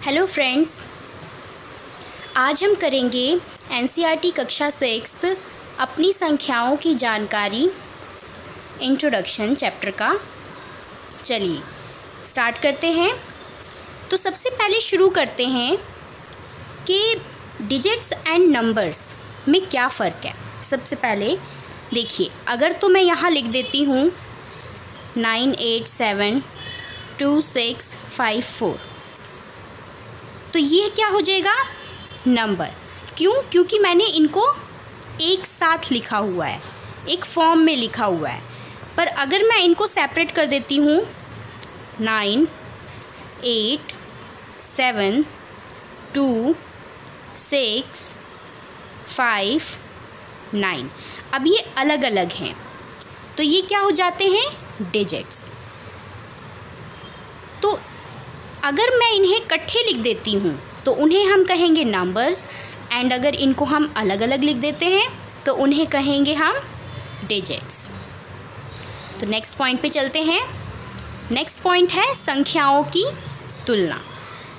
Hello friends, आज हम करेंगे एनसीईआरटी कक्षा 6 अपनी संख्याओं की जानकारी इंट्रोडक्शन चैप्टर का। चलिए स्टार्ट करते हैं। तो सबसे पहले शुरू करते हैं कि डिजिट्स एंड नंबर्स में क्या फ़र्क है। सबसे पहले देखिए, अगर तो मैं यहाँ लिख देती हूँ 987265 तो ये क्या हो जाएगा, नंबर। क्यों? क्योंकि मैंने इनको एक साथ लिखा हुआ है, एक फॉर्म में लिखा हुआ है। पर अगर मैं इनको सेपरेट कर देती हूँ 987265 अब ये अलग अलग हैं, तो ये क्या हो जाते हैं, डिजिट्स। तो अगर मैं इन्हें इकट्ठे लिख देती हूँ तो उन्हें हम कहेंगे नंबर्स, एंड अगर इनको हम अलग अलग लिख देते हैं तो उन्हें कहेंगे हम डिजिट्स। तो नेक्स्ट पॉइंट पे चलते हैं। नेक्स्ट पॉइंट है संख्याओं की तुलना।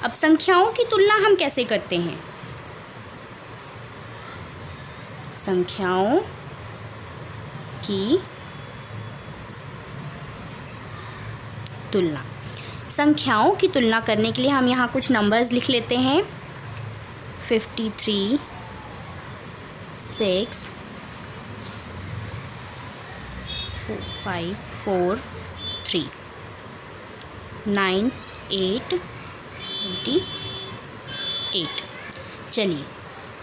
अब संख्याओं की तुलना हम कैसे करते हैं? संख्याओं की तुलना। संख्याओं की तुलना करने के लिए हम यहाँ कुछ नंबर्स लिख लेते हैं। 53 6 5 4 3 9 8 28। चलिए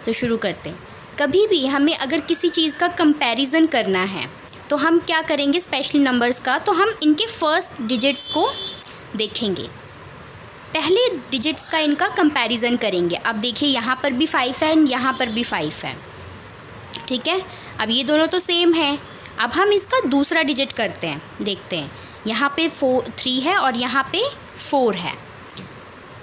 तो शुरू करते हैं। कभी भी हमें अगर किसी चीज़ का कंपैरिजन करना है तो हम क्या करेंगे, स्पेशली नंबर्स का, तो हम इनके फर्स्ट डिजिट्स को देखेंगे, पहले डिजिट्स का इनका कंपैरिजन करेंगे। अब देखिए, यहाँ पर भी 5 है, यहाँ पर भी 5 है, ठीक है। अब ये दोनों तो सेम हैं। अब हम इसका दूसरा डिजिट करते हैं, देखते हैं। यहाँ पे 3 है और यहाँ पे 4 है,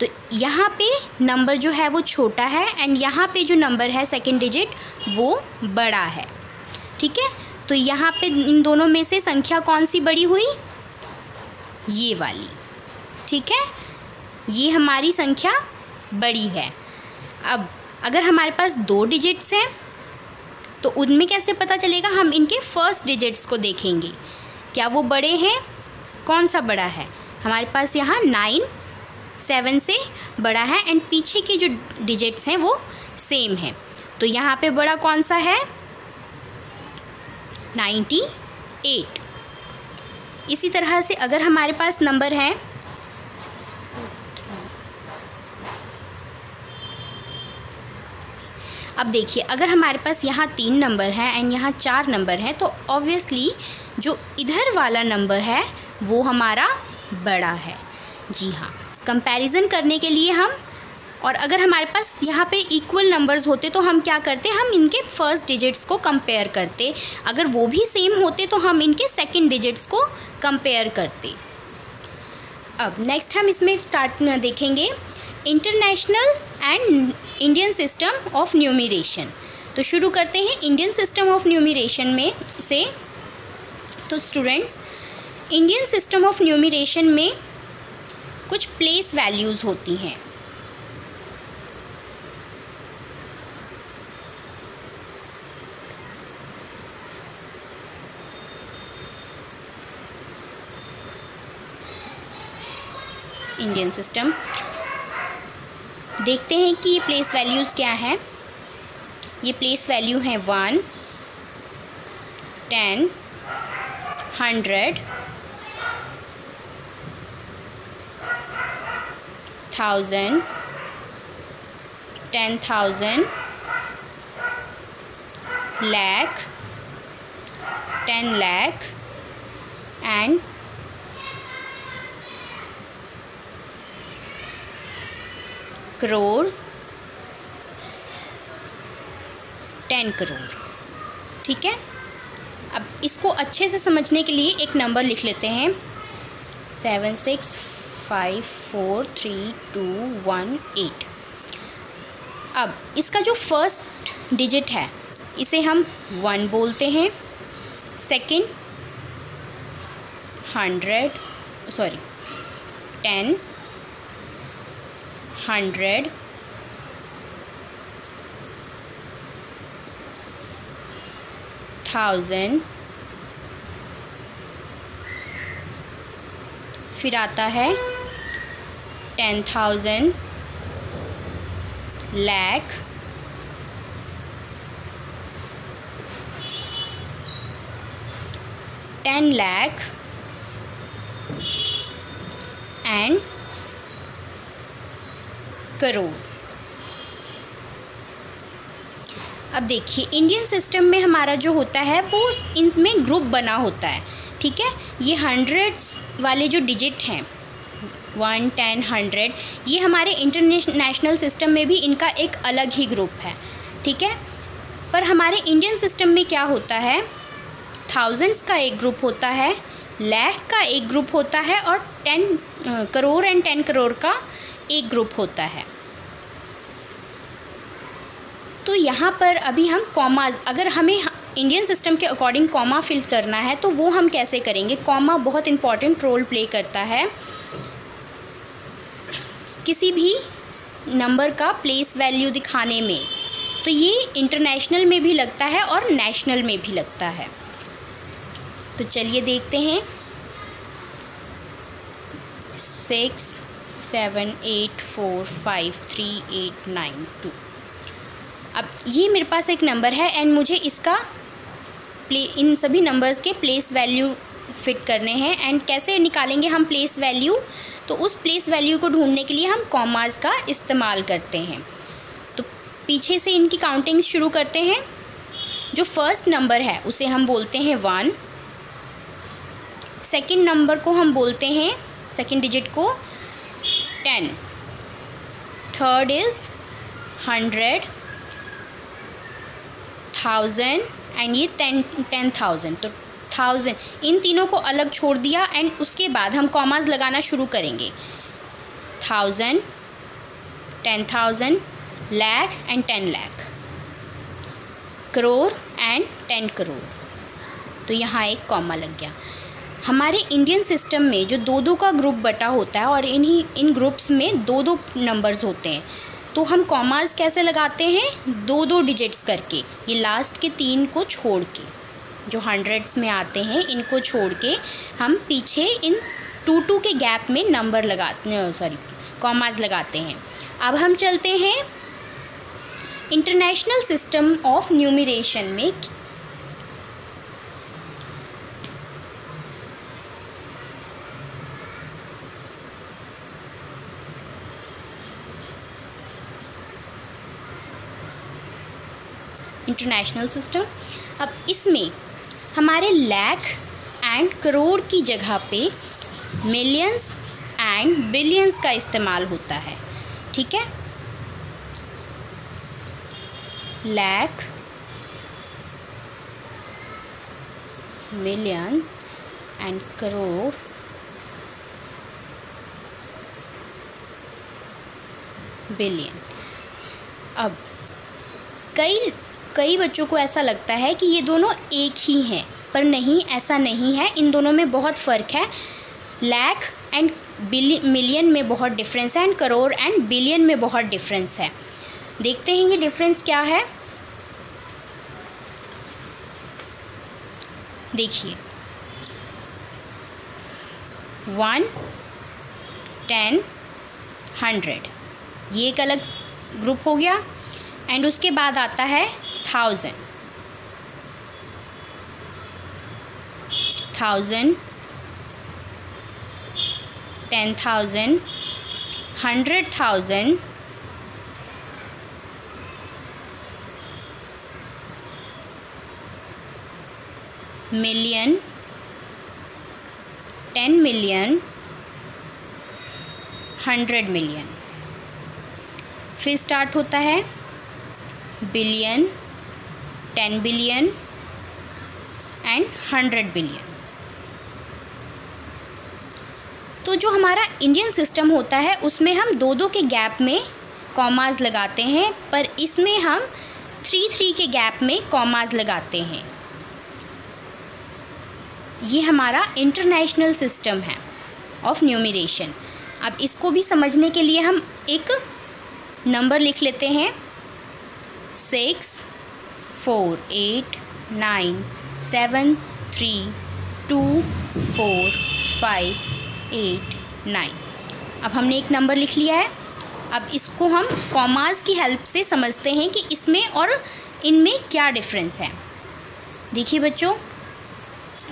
तो यहाँ पे नंबर जो है वो छोटा है, एंड यहाँ पे जो नंबर है सेकंड डिजिट वो बड़ा है, ठीक है। तो यहाँ पे इन दोनों में से संख्या कौन सी बड़ी हुई, ये वाली, ठीक है। ये हमारी संख्या बड़ी है। अब अगर हमारे पास 2 डिजिट्स हैं तो उनमें कैसे पता चलेगा, हम इनके फर्स्ट डिजिट्स को देखेंगे, क्या वो बड़े हैं, कौन सा बड़ा है। हमारे पास यहाँ 9 7 से बड़ा है, एंड पीछे के जो डिजिट्स हैं वो सेम हैं, तो यहाँ पे बड़ा कौन सा है, 98। इसी तरह से अगर हमारे पास नंबर है अब देखिए, अगर हमारे पास यहाँ 3 नंबर है एंड यहाँ 4 नंबर हैं, तो ऑब्वियसली जो इधर वाला नंबर है वो हमारा बड़ा है। जी हाँ, कंपैरिजन करने के लिए हम, और अगर हमारे पास यहाँ पे इक्वल नंबर्स होते तो हम क्या करते, हम इनके फर्स्ट डिजिट्स को कंपेयर करते। अगर वो भी सेम होते तो हम इनके सेकंड डिजिट्स को कंपेयर करते। अब नेक्स्ट हम इसमें स्टार्ट देखेंगे international and Indian system of numeration. तो शुरू करते हैं इंडियन सिस्टम ऑफ न्यूमरेशन में से। तो students, Indian system of numeration में कुछ प्लेस वैल्यूज़ होती हैं। इंडियन सिस्टम देखते हैं कि ये प्लेस वैल्यूज़ क्या हैं। ये प्लेस वैल्यू हैं 1 10 100 1000 10,000 lakh 10 lakh and crore 10 crore, ठीक है। अब इसको अच्छे से समझने के लिए एक नंबर लिख लेते हैं 7654321 अब इसका जो फर्स्ट डिजिट है इसे हम 1 बोलते हैं, सेकंड 10 10 100, 1000, फिर आता है 10,000, लाख, 10 lakh एंड करोड़। अब देखिए इंडियन सिस्टम में हमारा जो होता है वो इनमें ग्रुप बना होता है, ठीक है। ये हंड्रेड्स वाले जो डिजिट हैं 1, 10, 100, ये हमारे इंटरनेशनल सिस्टम में भी इनका एक अलग ही ग्रुप है, ठीक है। पर हमारे इंडियन सिस्टम में क्या होता है, थाउजेंड्स का एक ग्रुप होता है, लाख का एक ग्रुप होता है और 10 करोड़ एंड 10 करोड़ का एक ग्रुप होता है। तो यहाँ पर अभी हम कॉमाज, अगर हमें इंडियन सिस्टम के अकॉर्डिंग कॉमा फिल करना है तो वो हम कैसे करेंगे। कॉमा बहुत इम्पॉर्टेंट रोल प्ले करता है किसी भी नंबर का प्लेस वैल्यू दिखाने में। तो ये इंटरनेशनल में भी लगता है और नेशनल में भी लगता है। तो चलिए देखते हैं 6, 7, 8, 4, 5, 3, 8, 9, 2। अब ये मेरे पास एक नंबर है एंड मुझे इसका इन सभी नंबर्स के प्लेस वैल्यू फिट करने हैं। एंड कैसे निकालेंगे हम प्लेस वैल्यू, तो उस प्लेस वैल्यू को ढूंढने के लिए हम कॉमास का इस्तेमाल करते हैं। तो पीछे से इनकी काउंटिंग शुरू करते हैं। जो फर्स्ट नंबर है उसे हम बोलते हैं 1, सेकंड नंबर को हम बोलते हैं, सेकंड डिजिट को 10, थर्ड इज़ 100, 1000 एंड ये 10,000। तो 1000 इन तीनों को अलग छोड़ दिया एंड उसके बाद हम कॉमास लगाना शुरू करेंगे। 1000, 10,000, लाख एंड 10 लाख, करोड़ एंड 10 करोड़। तो यहाँ एक कॉमा लग गया। हमारे इंडियन सिस्टम में जो 2-2 का ग्रुप बटा होता है और इन ग्रुप्स में 2-2 नंबर्स होते हैं। तो हम कॉमास कैसे लगाते हैं, 2-2 डिजिट्स करके, ये लास्ट के 3 को छोड़ के, जो हंड्रेड्स में आते हैं इनको छोड़ के हम पीछे इन 2-2 के गैप में नंबर कॉमास लगाते हैं। अब हम चलते हैं इंटरनेशनल सिस्टम ऑफ न्यूमरेशन में। इंटरनेशनल सिस्टम, अब इसमें हमारे लाख एंड करोड़ की जगह पे मिलियंस एंड बिलियंस का इस्तेमाल होता है, ठीक है। Lakh, million and crore, billion. अब कई बच्चों को ऐसा लगता है कि ये दोनों एक ही हैं, पर नहीं, ऐसा नहीं है। इन दोनों में बहुत फ़र्क है। लाख एंड मिलियन में बहुत डिफरेंस है एंड करोड़ एंड बिलियन में बहुत डिफरेंस है। देखते हैं ये डिफरेंस क्या है। देखिए 1, 10, 100 ये एक अलग ग्रुप हो गया। एंड उसके बाद आता है 1000, 10,000, 10,000, 100,000, मिलियन, 10 मिलियन, 100 मिलियन। फिर स्टार्ट होता है बिलियन, 10 बिलियन एंड 100 बिलियन। तो जो हमारा इंडियन सिस्टम होता है उसमें हम 2-2 के गैप में कॉमास लगाते हैं, पर इसमें हम 3-3 के गैप में कॉमास लगाते हैं। ये हमारा इंटरनेशनल सिस्टम है ऑफ न्यूमरेशन। अब इसको भी समझने के लिए हम एक नंबर लिख लेते हैं 6 4 8 9 7 3 2 4 5 8 9। अब हमने एक नंबर लिख लिया है। अब इसको हम कॉमास की हेल्प से समझते हैं कि इसमें और इनमें क्या डिफरेंस है। देखिए बच्चों,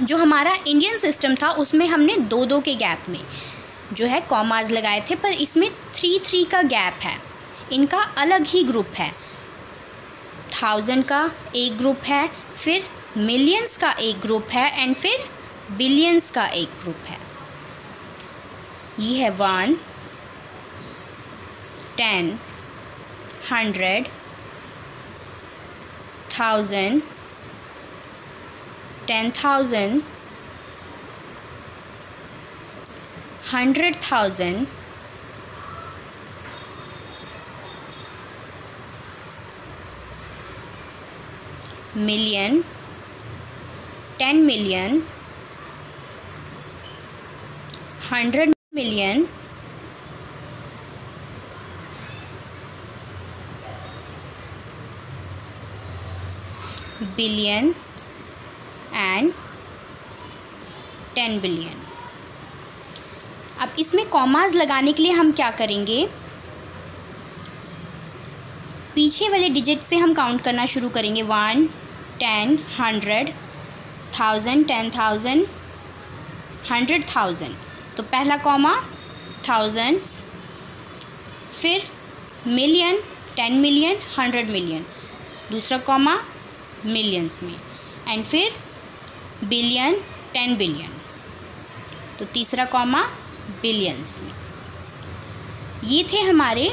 जो हमारा इंडियन सिस्टम था उसमें हमने 2-2 के गैप में जो है कॉमास लगाए थे, पर इसमें 3-3 का गैप है। इनका अलग ही ग्रुप है। 1000 का एक ग्रुप है, फिर मिलियंस का एक ग्रुप है एंड फिर बिलियंस का एक ग्रुप है। ये है 1 10 100 1000 10,000 100,000 million 10 million 100 million billion and 10 billion. अब इसमें कॉमास लगाने के लिए हम क्या करेंगे, पीछे वाले डिजिट से हम काउंट करना शुरू करेंगे। 1 10 100 1000 10,000 100,000। तो पहला कॉमा थाउजेंड्स, फिर मिलियन 10 मिलियन 100 मिलियन, दूसरा कॉमा मिलियंस में, एंड फिर बिलियन 10 बिलियन, तो तीसरा कॉमा बिलियंस में। ये थे हमारे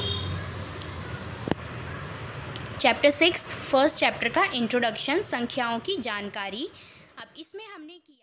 चैप्टर 6 फर्स्ट चैप्टर का इंट्रोडक्शन, संख्याओं की जानकारी। अब इसमें हमने किया